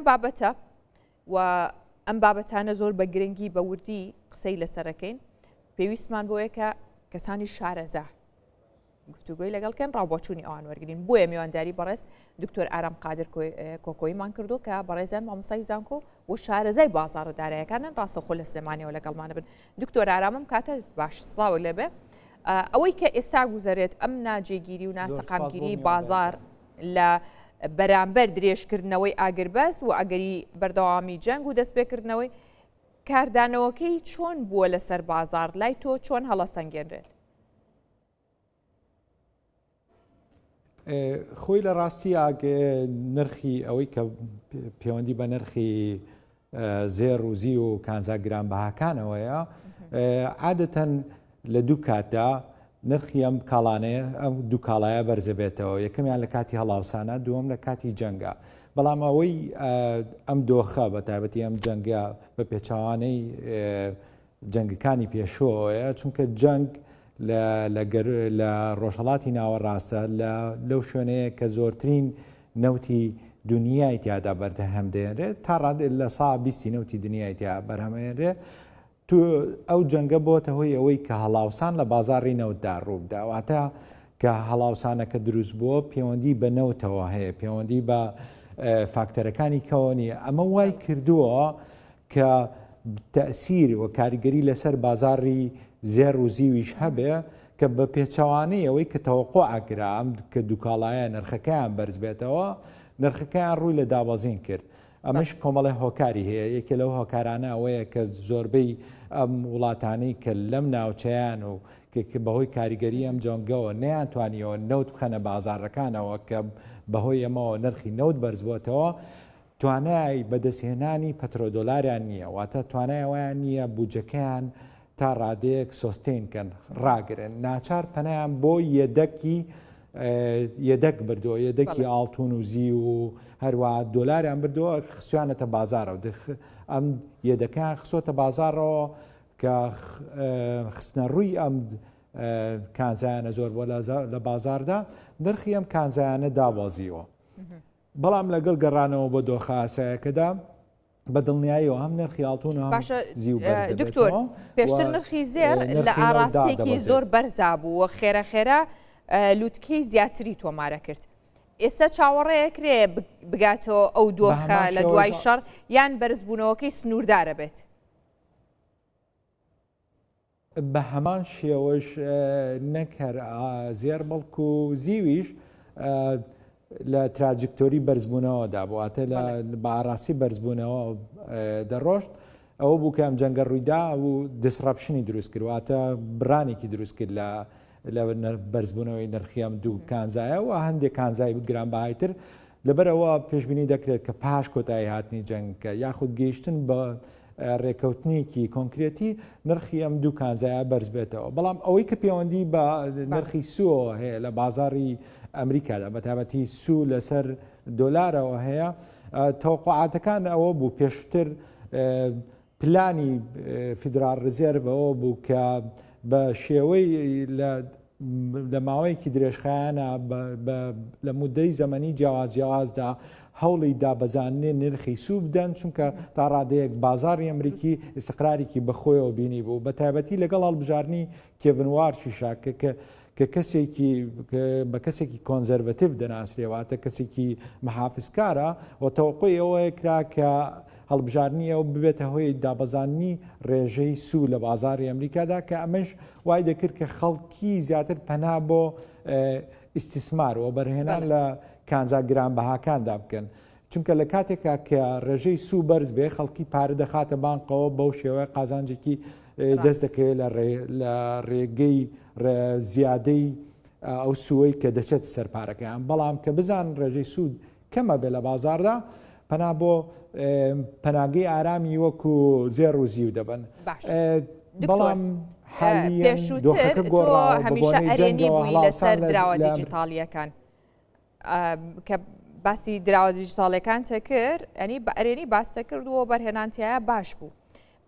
بابەتە و ئەم بابەتانە زۆر بە گرنگی بە وردی قسەی لەسەرەکەین پێویستمان بۆیە کە کەسانی شارەزا گفتوگوی لەگەڵکەن ڕاوبۆچوونی ئەوان وەرگین بۆیە میوانداری بەڕێز دکتۆر ئارام قادر کۆکۆیمان کردو کە بەڕێزان مامۆستای زانکۆ و شارەزای بازاڕدارایەکانن ڕاستەخۆ لە سلێمانیەوە لەگەڵمانە بن. دکتۆر ئارامم کاتە باش سڵاو لەبێ ئەوەی کە ئێستا گوزارێت ئەم ناجێگیری و ناسەقامگیری بازار لە بەرامبەر درێژکردنەوەی ئاگربەست و ئەگەری بەردەوامی جەنگ و دەستپێکردنەوەی کاردانەوەکەی چۆن بووە لەسەر بازار لای تۆ چۆن هەڵەسەنگێنرێت؟ خۆی لە ڕاستی نرخی ئەوەی کە پەیوەندی بە نرخی زێر و زی و کانزا گرانبەهاکانەوەیە عادەتەن لە دوو کاتدا نرخی ئەم کاڵانەیە ئەم دوو کاڵایە بەرزەبێتەوە یەکەمیان لە کاتی هەڵاوسانە دووەم لە کاتی جەنگە بەڵام ئەوەی ئەم دۆخە بە تایبەتی ئەم جەنگە بە پێچەوانەی جەنگەکانی پێشۆیە چونکە جەنگ لە ڕۆژهەڵاتی ناوەڕاستە لەو شوێنەیە کە زۆرترین نەوتی دنیای تیادا بەردەهەمدێنرێت تا ڕادێت لە سا 20 نەوتی دنیای تیا بەرهەمێنرێت تو ئەو جەنگە بۆتە هۆی ئەوەی کە هەڵاوسان لە بازاڕی نەوتدا ڕووبدا واتە کە هەڵاوسانەکە دروست بووە پەیوەندی بە نەوتەوە هەیە پەیوەندی بە فاکتەرەکانی کەوەنی ئەمە وای کردووە کە تەئسیر و کاریگەری لەسەر بازاڕی زێر و زیویش هەبێ کە بە پێچەوانەی ئەوەی کە تەوەقوعکرا ئەم کە دووکاڵایە نرخەکەیان بەرز بێتەوە نرخەکەیان ڕووی لە دابەزین کرد ئەمەش کۆمەڵی هۆکاری هەیە یەکێ لەو هۆکارانە ئەوەیە کە زۆربەی ئەم وڵاتانەی کە لەم ناوچەیان و بەهۆی کاریگەری ئەم جۆنگەوە نەیانتوانیەوە نەوت بخەنە بازاڕەکانەوە کە بەهۆی ئەمەوە نرخی نەوت بەرز بووەتەوە توانای بەدەستهێنانی پەترۆدۆلاریان نییە واتە توانایەوەیان نییە بودجەکەیان تا ڕادەیەک سۆستینکەن ڕاگرن ناچار پەنیان بۆ یەدەک بردووە یەدەکی ئاڵتون و زی و هەروە دۆلاریان بردووە خسویانەتە بازارەوە ئەم یەدەکان خسۆتە بازارەوە کە خستنە ڕووی ئەم کانزایانە زۆر بۆ لە بازاردا نرخی ئەم کانزایانە دابازیەوە بەڵام لەگەڵ گەڕانەوە بۆ دۆخە ئاسایەکەدا بە دڵنیاییەوە هەم نرخی ئاڵتون و زی و دکتۆر پێشتر نرخی زێر لە ئاراستێکی زۆر بەرزا بوو و خێرە خێرە لوتکەی زیاتری تۆمارە کرد ئێستا چاوەڕێیەکرێ بگاتەوە ئەو دۆخە لە دوای شەڕ یان بەرزبوونەوەکەی سنووردارە بێت بە هەمان شێوەش نەکەر زێر بەڵکو و زیویش لە تراجکتۆری بەرزبوونەوەدا بواتە لە بەئاڕاستی بەرزبوونەوە دەڕۆشت ئەوە بوو کە ئەم جەنگە ڕوویدا و دسڕەپشنی دروست کردواتە بڕانێکی دروست کرد لە بەرزبوونەوەی نرخی ئەم دوو کانزایە و هەندێک کانزای گرانبەهایتر لەبەرەوە پێشبینی دەکرێت کە پاش کۆتایی هاتنی جەنگکە یاخود گەیشتن بە ڕێکەوتنێکی کۆنکرێتی نرخی ئەم دوو کانزایە بەرز بێتەوە بەڵام ئەوەی کە پەیوەندی بە نرخی سووە هەیە لە بازاڕی ئەمریکادا بە تایبەتی سوو لەسەر دۆلارەوە هەیە تەوقعاتەکان ئەوە بوو پێشتر پلانی فیدرال ڕزێرڤەوە بوو کە بە شێوەی لە ماوەیەکی درێژخایانە لە مودەی زەمەنی جیاوازدا هەوڵی دابەزانێ نرخی سوو بدەن چونکە تا ڕادەیەک بازاری ئەمریکی ئستقرارێکی بەخۆیەوە بینی بوو بە تایبەتی لەگەڵ هەڵبژارنی کێڤنوارشی شاکە کە بە کەسێکی کۆنزەرڤەتیڤ دەناسرێواتە کەسێکی محافزکارە و تەوەقعی ئەوەیە کرا کە هەڵبژارنی ئەو ببێتە هۆی دابەزاننی ڕێژەی سوو لە بازاری ئەمریکادا کە ئەمەش وای دەکرد کە خەڵکی زیاتر پەنا بۆ ئیستیسمار و بەرهێنان لە کانزا گرانبەهاکاندا بکەن چونکە لە کاتێکا کە ڕێژەی سوو بەرز بێ خەڵکی پارە دەخاتە بانقەوە بەو شێوەیە قازانجێکی دەست دەکەوێت لە ڕێگەی زیادەی ئەو سووەی کە دەچێت سەرپارەکەیان بەڵام کە بزان ڕێژەی سوود کەمە بێ لە بازاردا پەنا بۆ پەناگەی ئارامی وەکو زێر و زیو دەبن بەڵام پێشووتر تۆ هەمیشە ئەرێنی بووی لەسەر دراوە دیجیتاڵیەکان کە باسی دراوە دیجیتاڵیەکان تەکرد ئەنی بە ئەرێنی باستە کردووە بەرهێنانتیایە باش بوو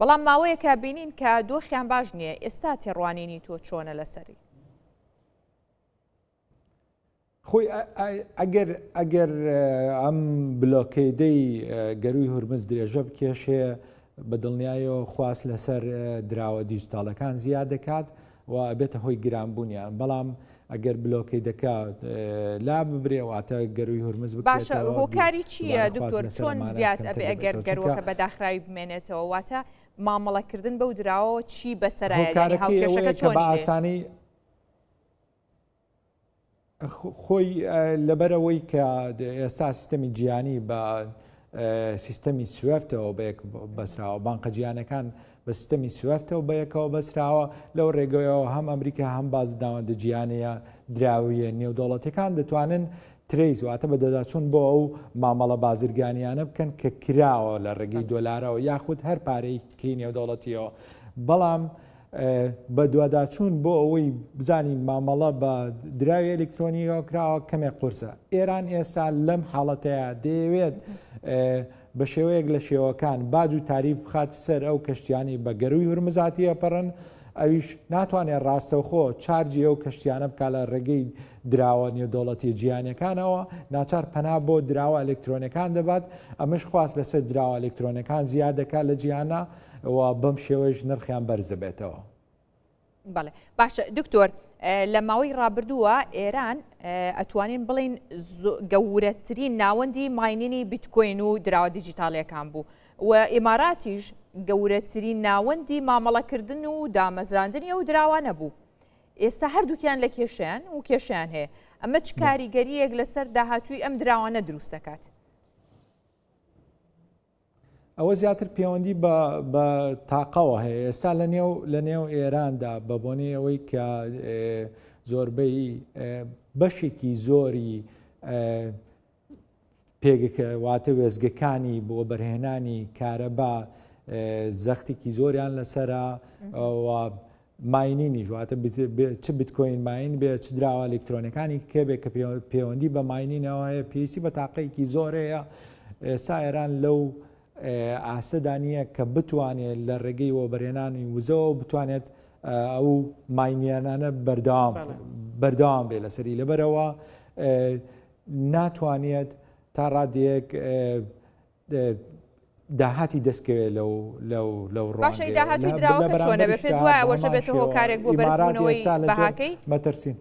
بەڵام ماوەیە کە بینین کە دۆخیان باش نییە ئێستا تێڕوانینی تۆ چۆنە لەسەری خۆی ئەگەر ئەم بلۆکەیدەی گەروی هورمز درێژە بکێشێ بە دڵنیایەوە خواست لەسەر دراوە دیجیتاڵەکان زیاد دەکات و بێتە هۆی گرانبوونیان بەڵام ئەگەر بلۆکەی دەکات لا ببرێواتە گەروی هورمز باشە هۆکاری چییە دکتۆر چۆن زیاد ئەبێ ئەگەر گەروەکە بەداخراوی بمێنێتەوە واتە مامەڵەکردن بەو دراوە چی بەسەرایە هاوکێشەکە چۆن بە ئاسانی خۆی لەبەرەوەی کە ئێستا سیستەمی جیهانی بە سیستەمی سوێفتەوە بەیەک بەسراوە بانقە جیهانەکان بە سیستەمی سوێفتەوە بەیەکەوە بەسراوە لەو ڕێگەیەوە هەم ئەمریکا هەم بازداوەندە جیهانەیە دراویە نێودوڵەتەکان دەتوانن ترێز واتە بە دەداچوون بۆ ئەو مامەڵە بازرگانیانە بکەن کە کراوە لە ڕێگەی دۆلارەوە یاخود هەر پارەیەکی نێودوڵەتیەوە بەڵام بە دوواداچوون بۆ ئەوەی بزانین مامەڵە بە دراوی ئەلکترۆنیەوە کراوە کەمێک قورسە ئێران ئێستا لەم حاڵەتەیە دەیەوێت بە شێوەیەک لە شێوەکان باج و تاریف بخات سەر ئەو کەشتیانی بە گەروی هورمزاتیە پەڕن ئەویش ناتوانێت ڕاستەوخۆ چارجی ئەو کەشتیانە بکە لە ڕێگەی دراوە نێودوڵەتی جیهانیەکانەوە ناچار پەنا بۆ دراوە ئەلکترۆنەکان دەبات ئەمەش خواست لەسەر دراوە ئەلکترۆنەکان زیاد دەکات لە جیهانە و بەم شێوەیەش نرخیان بەرز دەبێتەوە. بەڵێ باشە دکتۆر لە ماوەی ڕابردووە ئێران ئەتوانین بڵین گەورەترین ناوەندی ماینینی بیتکۆین و دراوە دیجیتاڵیەکان بوو و ئیماراتیش گەورەترین ناوەندی مامەڵەکردن و دامەزراندنی ئەو دراوانە بوو. ئێستا هەردووکیان لە کێشیان و کێشیان هەیە ئەمە چ کاریگەریەک لەسەر داهاتووی ئەم دراوانە دروست دەکات؟ ئەوە زیاتر پەیوەندی بە تاقەوە هەیە ئێستا لە نێو ئێراندا بە بۆنەی ئەوەی کە زۆربەی بەشێکی زۆری پێگەکەواتە وێزگەکانی بۆ بەرهێنانی کارەبا زەختێکی زۆریان لەسرە ماینینی ژواتە چ بیتکۆین ماین بێ چ دراوە ئەلکترۆنەکانی کێبێک کە پەیوەندی بە ماینینەوە هەیە پێویستی بە تاقەیەکی زۆرەیە ئێستا ئێران لەو ئاسەدانیە کە بتوانێت لە ڕێگەی وەبەرهێنانی وزەوە بتوانێت ئەو ماینیانانە بەردەوام بێ لەسەری لەبەرەوە ناتوانێت تا ڕادێک داهاتی دەستکەوێت لەو ڕۆژ باشە داهاتی دراوەکە چۆنە بێ پێت وایە ئەوەشە بێتە هۆکارێک بۆ بەرزبوونەوەی بەهاکەی مەترسین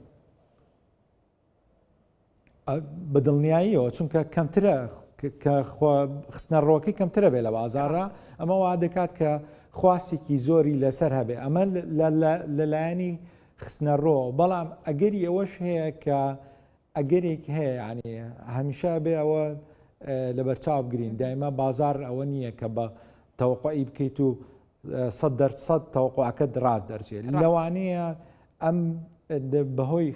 بەدڵنیاییەوە چونکە کەمترە کە خستنە ڕۆکەی کەمترە بێ لە بازارڕە ئەمە وا دەکات کە خواستێکی زۆری لەسەر هەبێ ئەمە لەلایەنی خستنە ڕۆ بەڵام ئەگەری ئەوەش هەیە کە ئەگەرێک هەیە ینی هەمیشە بێ ئەوە لە بەرچاو بگرین دایما بازار ئەوە نییە کە بە تەوقعی بکەیت و 100% تەوقعەکەت ڕاست دەرچێت لەوانەیە ئەم بەهۆی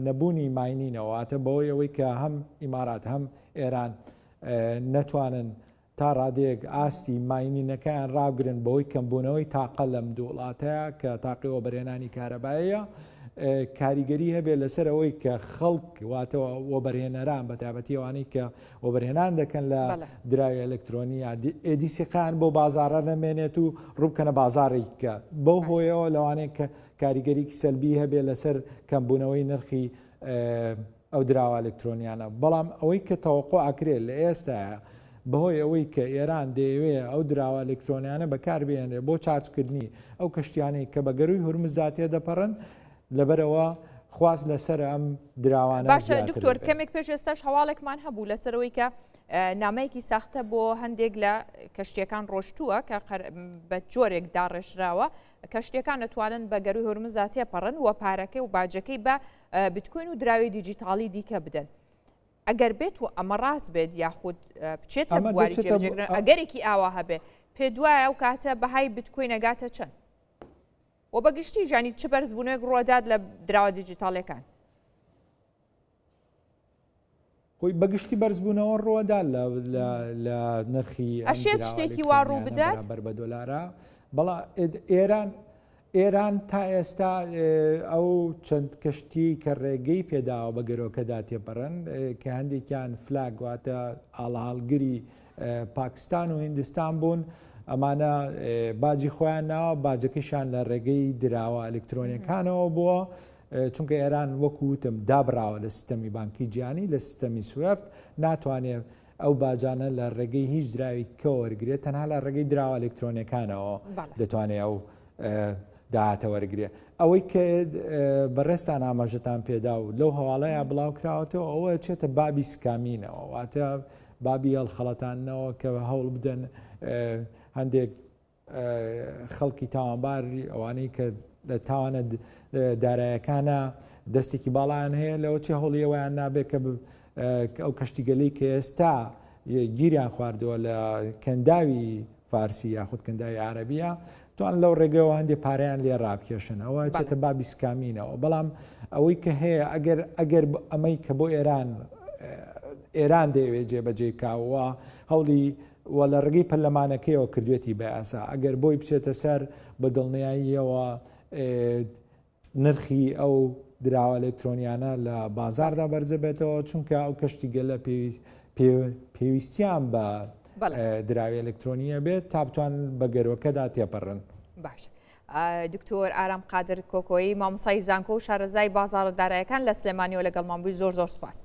نەبوونی ماینینەوە واتە بەهۆی ئەوەی کە هەم ئیمارات هەم ئێران نەتوانن تا ڕادەیەک ئاستی ماینینەکەیان ڕاگرن بەهۆی کەمبوونەوەی تاقە لەم دووڵاتەیە کە تاقی وەبەرهێنانی کارەباییە کاریگەری هەبێ لەسەر ئەوەی کە خەڵک واتەوە وەبەرهێنەران بە تایبەتی ئەوانەی کە وەبەرهێنان دەکەن لە دراوی ئەلکترۆنی ئێدیسیقان بۆ بازارە نەمێنێت و ڕووبکەنە بازاڕی کە بەو هۆیەوە لەوانەیە کە کاریگەریکی سەلبی هەبێ لەسەر کەمبوونەوەی نرخی ئەو دراوە ئەلکترۆنیانە بەڵام ئەوەی کە تەوەقع ئەکرێت لە ئێستاە بەهۆی ئەوەی کە ئێران دەیەوێت ئەو دراوە ئەلکترۆنیانە بەکاربێنێت بۆ چارجکردنی ئەو کەشتیانەی کە بە گەروی هورمزداتێ دەپەڕن لەبەرەوە خواست لەسەر ئەم دراوانە باشە دکتۆر کەمێک پێش ئێستاش هەواڵێکمان هەبوو لەسەرەوەی کە نامەیەکی ساختە بۆ هەندێک لە کەشتیەکان ڕۆشتووە کە بە جۆرێک داڕێژراوە کەشتیەکان دەتوانن بە گەروی هورمزاتیە پەڕن و پارەکەی و باجەکەی بە بیتکۆین و دراوی دیجیتاڵی دیکە بدەن ئەگەر بێت و ئەمە ڕاست بێت یاخود بچێتە بواری جێبەجێکردن ئەگەرێکی ئاوا هەبێ پێ دوایە ئەو کاتە بەهای بیتکۆین ئەگاتە چەند و بەگشتی ژانی چ بەرزبوونەوەیەک ڕۆداد لە دراوە دیجیتاڵەکان خۆی بەگشتی بەرزبوونەوە ڕۆدا لە نرخی ئەشێت شتێکی وا ڕوو بدات بەر بە دۆلارە بەڵام ئێران تا ئێستا ئەو چەند کەشتی کە ڕێگەی پێداوە بە گەرۆکەدا تێپەڕن کە هەندێکیان فلاگ واتە ئاڵهاڵگری پاکستان و هیندستان بوون ئەمانە باجی خۆیان ناوە باجەکەیشان لە ڕێگەی دراوە ئەلکترۆنیەکانەوە بووە چونکە ئێران وەکوتم دابراوە لە سیستەمی بانکی جیانی لە سیستەمی سوێفت ناتوانێت ئەو باجانە لە ڕێگەی هیچ دراوی کەوەرگێت تەنها لە ڕێگەی دراوە ئەلکترۆنیەکانەوە دەتوانێت ئەو داهاتە وەرگێت ئەوەی کە بەڕێستان ئاماژەتان پێدا و لەو هەواڵەیە بڵاو کراوەتەوە ئەوە چێتە بابی سکامینەوە واتە بابی هەڵخەڵەتانەوە کە هەوڵ بدەن هەندێک خەڵکی تاوانباری ئەوانەی کە لە تاوانە دارایەکانە دەستێکی باڵیان هەیە لەوە چی هەوڵیەوەیان نابێت کە ئەو کەشتیگەلی کە ئێستا گیریان خواردەوە لە کەنداوی فارسی یاخود کەنداوی عەرەبیە توان لەو ڕێگەوە هەندێک پارەیان لێ ڕابکێشن ئەوە چێتە بابی سکامینەوە بەڵام ئەوەی کە هەیە ئەگەر ئەمەی کە بۆ ئێران دەیەوێت جێبەجێکاوە هەوڵی وە لە ڕێگەی پەرلەمانەکەیەوە کردوێتی بە ئاسا ئەگەر بۆی بچێتە سەر بە دڵنیاییەوە نرخی ئەو دراوە ئەلکترۆنیانە لە بازاردا بەرزە بێتەوە چونکە ئەو کەشتی گەلە پێویستیان بە دراوی ئەلکترۆنیە بێت تا بتوان بە گەرۆکەدا تێپەڕن. باش دکتۆر ئارام قادر کۆکۆیی مامۆستای زانکۆ و شارەزای بازاڕە دارایەکان لە سلێمانیەوە لەگەڵمان بووی زۆر سوپاس.